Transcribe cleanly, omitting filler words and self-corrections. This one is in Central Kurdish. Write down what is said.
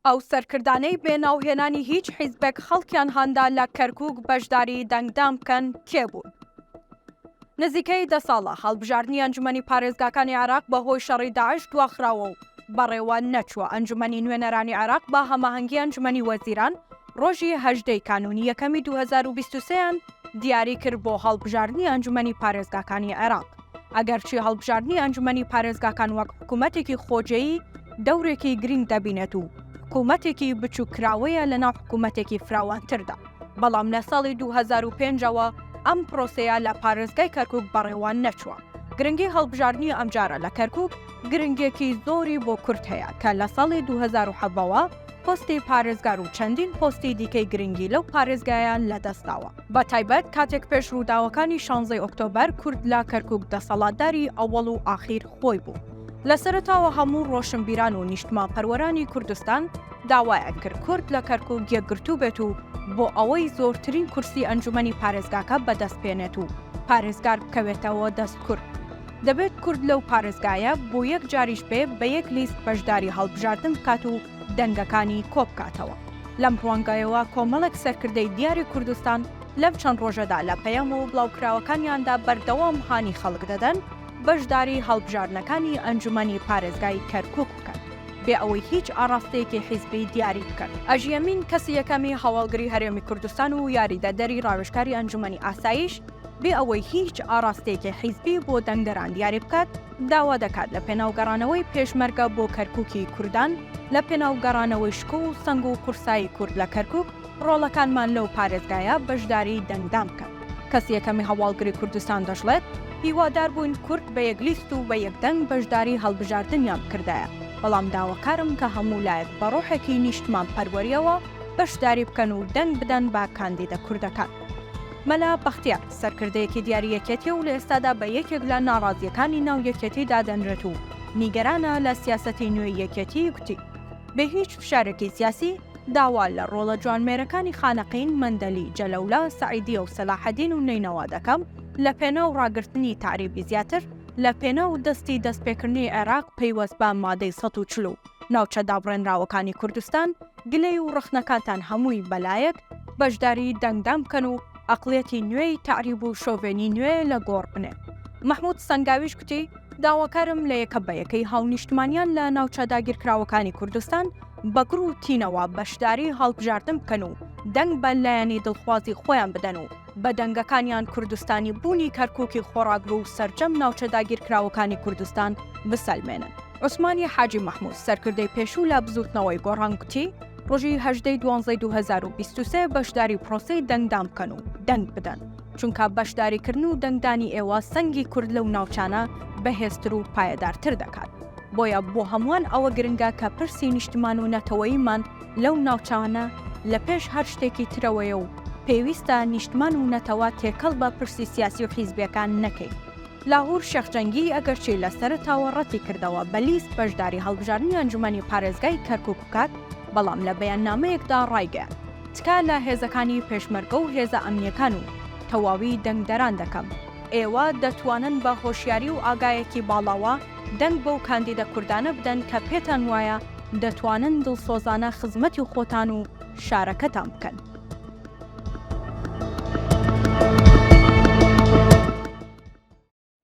ئەو سەرکردانەی بێناوهێنانی هیچ حیزبێک خەڵکیان هەندا لە کەرکووک بەشداری دەنگدام بکەن کێبوون. نزیکەی 10 ساڵە هەڵبژاردننی ئەنجومەنی پارێزگاکانی عێراق بەهۆی شەڕی داعش دواخراوە و بەڕێوە نەچووە. ئەنجومەنی نوێنەرانی عێراق بە هەماهەنگی ئەنجومەنی وەزیران ڕۆژی 18 کانونی یەکەمی 2023یان دیاری کرد بۆ هەڵبژاردننی ئەنجومەنی پارێزگاکانی عێراق. ئەگەرچی هەڵبژاردننی ئەنجومەنی پارێزگاکان وەک حکوومەتێکی خۆجەیی دەورێکی گرنگ دەبینێت و حکوومەتێکی بچووکراوەیە لەناو حکوومەتێکی فراوانتردا، بەڵام لە ساڵی 2005ەوە ئەم پرۆسەیە لە پارێزگای کەرکووک بەڕێوە نەچووە. گرنگی هەڵبژاردننی ئەمجارە لە کەرکووک گرنگێکی زۆری بۆ کورد هەیە کە لە ساڵی 2007ەوە پۆستی پارێزگار و چەندین پۆستی دیکەی گرنگی لەو پارێزگایان لەدەستداوە. بە تایبەت کاتێک پێش ڕووداوەکانی 16 ئۆکتۆبەر کورد لە کەرکووک دەسەڵاتداری ئەوەڵ و ئاخیر خۆی بوو. لە سەرەتاوە هەموو ڕۆشنبیران و نیشتمانپەروەرانی کوردستان داوایان کرد کورد لە کەرکووک یەکگرتوو بێت و بۆ ئەوەی زۆرترین کورسی ئەنجومەنی پارێزگاکە بەدەستپێنێت و پارێزگار بکەوێتەوە دەست کورد. دەبێت کورد لەو پارێزگایە بۆ یەک جاریش بێ بە یەک لیست بەشداری هەڵبژاردن بکات و دەنگەکانی کۆبکاتەوە. لەم ڕوانگایەوە کۆمەڵێک سەرکردەی دیاری کوردستان لەم چەند ڕۆژەدا لە پەیام و بڵاوکراوەکانیاندا بەردەوام هانی خەڵک دەدەن بەشداری هەڵبژاردنەکانی ئەنجومەنی پارێزگای کەرکووک بکەن بێ ئەوەی هیچ ئاراستەیەکی حیزبی دیاری بکەن. ئەژیەمین کەسی یەکەمی هەواڵگری هەرێمی کوردستان و یاریدەدەری ڕاوێژکاری ئەنجومەنی ئاسایش بێ ئەوەی هیچ ئاراستەیەکی حیزبی بۆ دەنگدەران دیاری بکات داوا دەکات لە پێناوگەڕانەوەی پێشمەرگە بۆ کەرکووکی کوردان لە پێناوگەڕانەوەی شکۆ و سنگ و قورسایی کورد لە کەرکووک ڕۆڵەکانمان لەو پارێزگایە بەشداری دەنگدام بکەن. کەسی یەکەمی هەواڵگری کوردستان دەژڵێت هیوادار بووین کورد بە یەک لیست و بە یەکدەنگ بەشداری هەڵبژاردنیان بکردایە، بەڵام داواکارم کە هەموو لایەک بە ڕۆحێکی نیشتمان پەروەریەوە بەشداری بکەن و دەنگ بدەن با کاندیدە کوردەکان. مەلا بەختیار سەرکردەیەکی دیاری یەکێتی و لە ئێستادا بە یەکێک لە ناڕازیەکانی ناو یەکێتی دادەنرێت و نیگەرانە لە سیاسەتی نوێی یەکێتی گوتی بە هیچ فشارێکی سیاسی داوا لە ڕۆڵە جوانمێرەکانی خانەقین مەندەلی جەلەولا سەعیدیە و سەلاحەدین و نینەوا دەکەم لە پێناو ڕاگررتنی تعریبی زیاتر لە پێناو دەستی دەستپێکردنی عێراق پەیوەست بە مادەی 140 ناوچە دابڕێنراوەکانی کوردستان گلەی و ڕخنەکانتان هەمووی بەلایەک بەشداری دەنگدام بکەن و ئەقڵێتی نوێی تعریب و شۆڤێنی نوێ لە گۆڕ بنێ. محمود سەنگاویش کوتی داواکارم لە یەکە بە یەکەی هاونیشتمانیان لە ناوچە داگیرکراوەکانی کوردستان بەگڕ و تینەوە بەشداری هەڵبژاردن بکەن و دەنگ بە لایەنی دڵخوازی خۆیان بدەن و بە دەنگەکانیان کوردستانی بوونی کەرکووکی خۆراگرە و سەرجەم ناوچە داگیرکراوەکانی کوردستان بسەلمێنن. عوسمانی حاجی محمود سەرکردەی پێشوو لە بزوتنەوەی گۆڕان کوتی ڕۆژی 18/12/2023 بەشداری پرۆسەی دەنگدام بکەن و دەنگ بدەن، چونکە بەشداریکردن و دەنگدانی ئێوە سەنگی کورد لەو ناوچانە بەهێزتر و پایەدارتر دەکات. بۆیە بۆ هەمووان ئەوە گرنگە کە پرسی نیشتمان و نەتەوەییمان لەو ناوچانە لە پێش هەر شتێکی ترەوەیە و پێویستە نیشتمان و نەتەوە تێکەڵ بە پرسی سیاسی و حیزبیەکان نەکەین. لاهور شێخجەنگی ئەگەرچی لەسەرتاوە ڕەتی کردەوە بە لیست بەشداری هەڵبژاردننی ئەنجومەنی پارێزگای کەرکووک بکات، بەڵام لە بەیاننامەیەکدا ڕایگەیاند تکا لە هێزەکانی پێشمەرگە و هێزە ئەمنیەکان و تەواوی دەنگدەران دەکەم. ئێوە دەتوانن بە هۆشیاری و ئاگایەکی باڵاوە دەنگ بەو کاندیدە کوردانە بدەن کە پێتان وایە دەتوانن دڵسۆزانە خزمەتی خۆتان و شارەکەتان بکەن.